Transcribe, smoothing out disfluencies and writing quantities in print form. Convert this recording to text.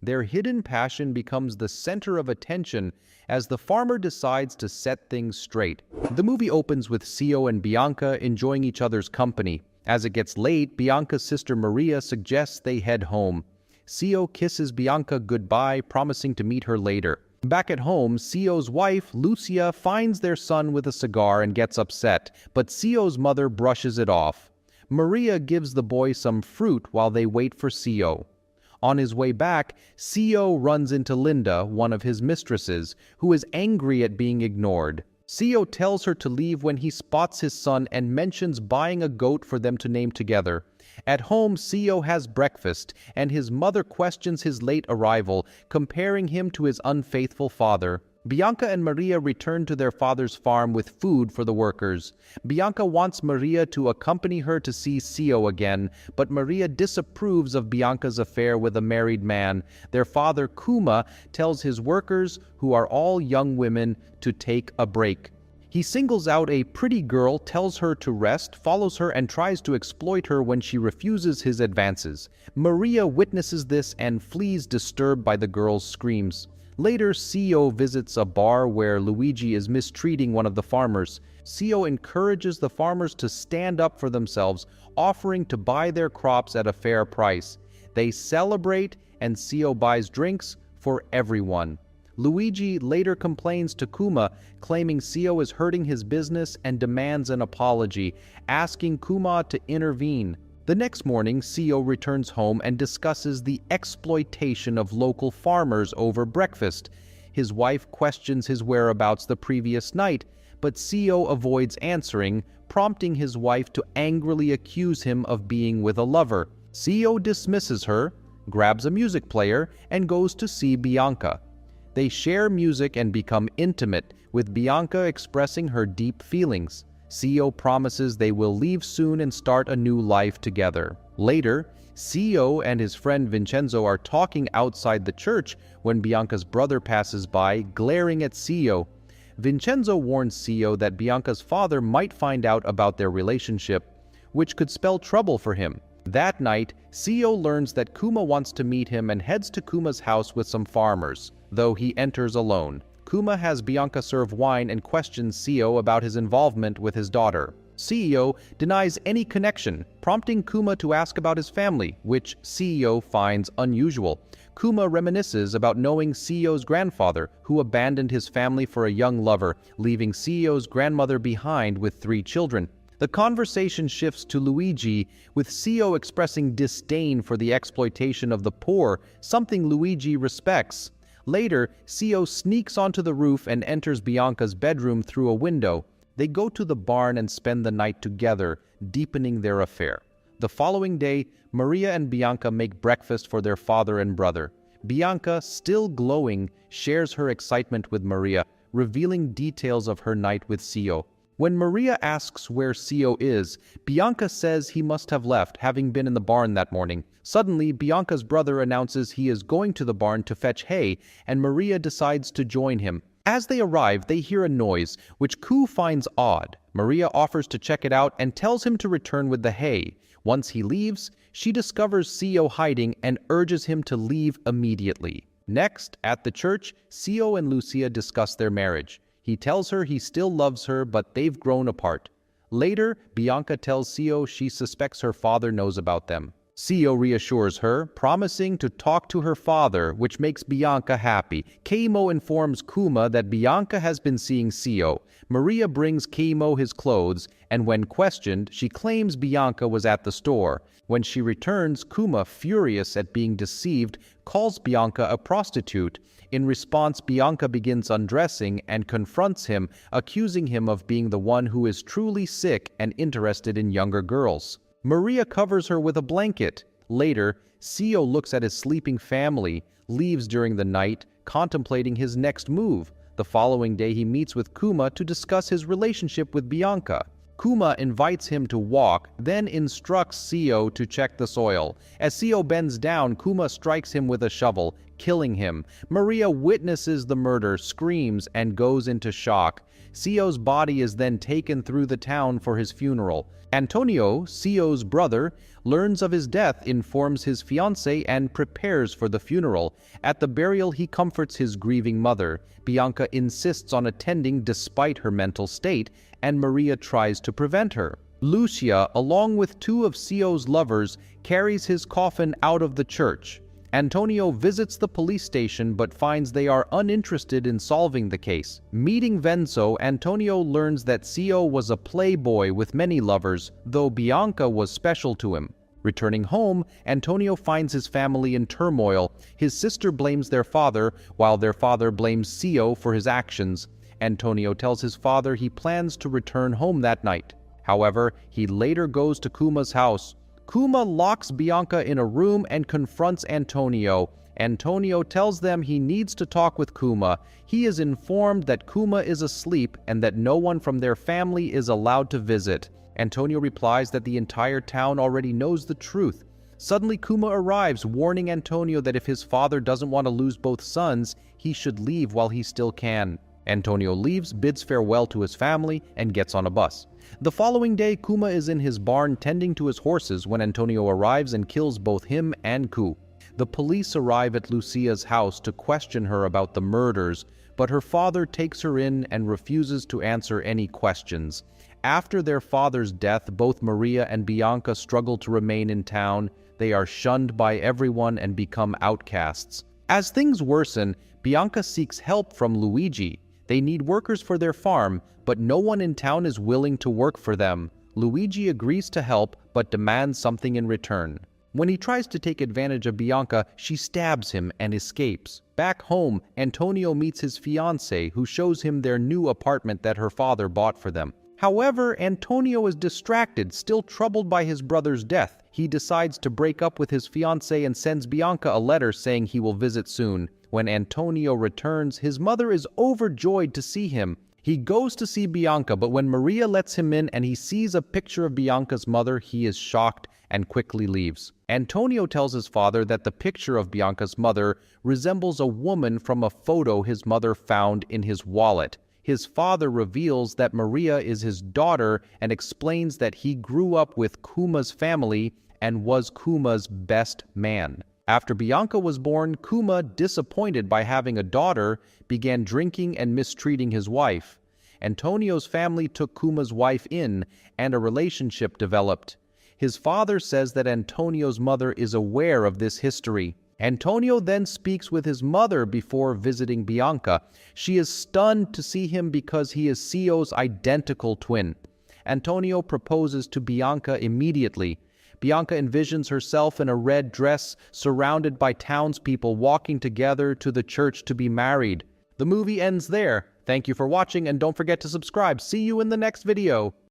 Their hidden passion becomes the center of attention as the farmer decides to set things straight. The movie opens with Ciccio and Bianca enjoying each other's company. As it gets late, Bianca's sister Maria suggests they head home. Ciccio kisses Bianca goodbye, promising to meet her later. Back at home, Ciccio's wife, Lucia, finds their son with a cigar and gets upset, but Ciccio's mother brushes it off. Maria gives the boy some fruit while they wait for Ciccio. On his way back, Ciccio runs into Linda, one of his mistresses, who is angry at being ignored. Ciccio tells her to leave when he spots his son and mentions buying a goat for them to name together. At home, Ciccio has breakfast, and his mother questions his late arrival, comparing him to his unfaithful father. Bianca and Maria return to their father's farm with food for the workers. Bianca wants Maria to accompany her to see Ciccio again, but Maria disapproves of Bianca's affair with a married man. Their father, Kuma, tells his workers, who are all young women, to take a break. He singles out a pretty girl, tells her to rest, follows her, and tries to exploit her when she refuses his advances. Maria witnesses this and flees, disturbed by the girl's screams. Later, Ciccio visits a bar where Luigi is mistreating one of the farmers. Ciccio encourages the farmers to stand up for themselves, offering to buy their crops at a fair price. They celebrate, and Ciccio buys drinks for everyone. Luigi later complains to Kuma, claiming Ciccio is hurting his business and demands an apology, asking Kuma to intervene. The next morning, Ciccio returns home and discusses the exploitation of local farmers over breakfast. His wife questions his whereabouts the previous night, but Ciccio avoids answering, prompting his wife to angrily accuse him of being with a lover. Ciccio dismisses her, grabs a music player, and goes to see Bianca. They share music and become intimate, with Bianca expressing her deep feelings. Ciccio promises they will leave soon and start a new life together. Later, Ciccio and his friend Vincenzo are talking outside the church when Bianca's brother passes by, glaring at Ciccio. Vincenzo warns Ciccio that Bianca's father might find out about their relationship, which could spell trouble for him. That night, Ciccio learns that Kuma wants to meet him and heads to Kuma's house with some farmers, though he enters alone. Kuma has Bianca serve wine and questions Ciccio about his involvement with his daughter. Ciccio denies any connection, prompting Kuma to ask about his family, which Ciccio finds unusual. Kuma reminisces about knowing Ciccio's grandfather, who abandoned his family for a young lover, leaving Ciccio's grandmother behind with 3 children. The conversation shifts to Luigi, with Ciccio expressing disdain for the exploitation of the poor, something Luigi respects. Later, Ciccio sneaks onto the roof and enters Bianca's bedroom through a window. They go to the barn and spend the night together, deepening their affair. The following day, Maria and Bianca make breakfast for their father and brother. Bianca, still glowing, shares her excitement with Maria, revealing details of her night with Ciccio. When Maria asks where Ciccio is, Bianca says he must have left, having been in the barn that morning. Suddenly, Bianca's brother announces he is going to the barn to fetch hay, and Maria decides to join him. As they arrive, they hear a noise, which Ku finds odd. Maria offers to check it out and tells him to return with the hay. Once he leaves, she discovers Ciccio hiding and urges him to leave immediately. Next, at the church, Ciccio and Lucia discuss their marriage. He tells her he still loves her, but they've grown apart. Later, Bianca tells Ciccio she suspects her father knows about them. Ciccio reassures her, promising to talk to her father, which makes Bianca happy. Keimo informs Kuma that Bianca has been seeing Ciccio. Maria brings Keimo his clothes, and when questioned, she claims Bianca was at the store. When she returns, Kuma, furious at being deceived, calls Bianca a prostitute. In response, Bianca begins undressing and confronts him, accusing him of being the one who is truly sick and interested in younger girls. Maria covers her with a blanket. Later, Ciccio looks at his sleeping family, leaves during the night, contemplating his next move. The following day, he meets with Kuma to discuss his relationship with Bianca. Kuma invites him to walk, then instructs Ciccio to check the soil. As Ciccio bends down, Kuma strikes him with a shovel, killing him. Maria witnesses the murder, screams, and goes into shock. Cio's body is then taken through the town for his funeral. Antonio, Cio's brother, learns of his death, informs his fiancée, and prepares for the funeral. At the burial, he comforts his grieving mother. Bianca insists on attending despite her mental state, and Maria tries to prevent her. Lucia, along with two of Cio's lovers, carries his coffin out of the church. Antonio visits the police station but finds they are uninterested in solving the case. Meeting Venzo, Antonio learns that Ccio was a playboy with many lovers, though Bianca was special to him. Returning home, Antonio finds his family in turmoil. His sister blames their father, while their father blames Ccio for his actions. Antonio tells his father he plans to return home that night. However, he later goes to Kuma's house. Kuma locks Bianca in a room and confronts Antonio. Antonio tells them he needs to talk with Kuma. He is informed that Kuma is asleep and that no one from their family is allowed to visit. Antonio replies that the entire town already knows the truth. Suddenly, Kuma arrives, warning Antonio that if his father doesn't want to lose both sons, he should leave while he still can. Antonio leaves, bids farewell to his family, and gets on a bus. The following day, Kuma is in his barn tending to his horses when Antonio arrives and kills both him and Ku. The police arrive at Lucia's house to question her about the murders, but her father takes her in and refuses to answer any questions. After their father's death, both Maria and Bianca struggle to remain in town. They are shunned by everyone and become outcasts. As things worsen, Bianca seeks help from Luigi. They need workers for their farm, but no one in town is willing to work for them. Luigi agrees to help, but demands something in return. When he tries to take advantage of Bianca, she stabs him and escapes. Back home, Antonio meets his fiancée, who shows him their new apartment that her father bought for them. However, Antonio is distracted, still troubled by his brother's death. He decides to break up with his fiancée and sends Bianca a letter saying he will visit soon. When Antonio returns, his mother is overjoyed to see him. He goes to see Bianca, but when Maria lets him in and he sees a picture of Bianca's mother, he is shocked and quickly leaves. Antonio tells his father that the picture of Bianca's mother resembles a woman from a photo his mother found in his wallet. His father reveals that Maria is his daughter and explains that he grew up with Kuma's family and was Kuma's best man. After Bianca was born, Kuma, disappointed by having a daughter, began drinking and mistreating his wife. Antonio's family took Kuma's wife in, and a relationship developed. His father says that Antonio's mother is aware of this history. Antonio then speaks with his mother before visiting Bianca. She is stunned to see him because he is Cio's identical twin. Antonio proposes to Bianca immediately. Bianca envisions herself in a red dress, surrounded by townspeople walking together to the church to be married. The movie ends there. Thank you for watching, and don't forget to subscribe. See you in the next video.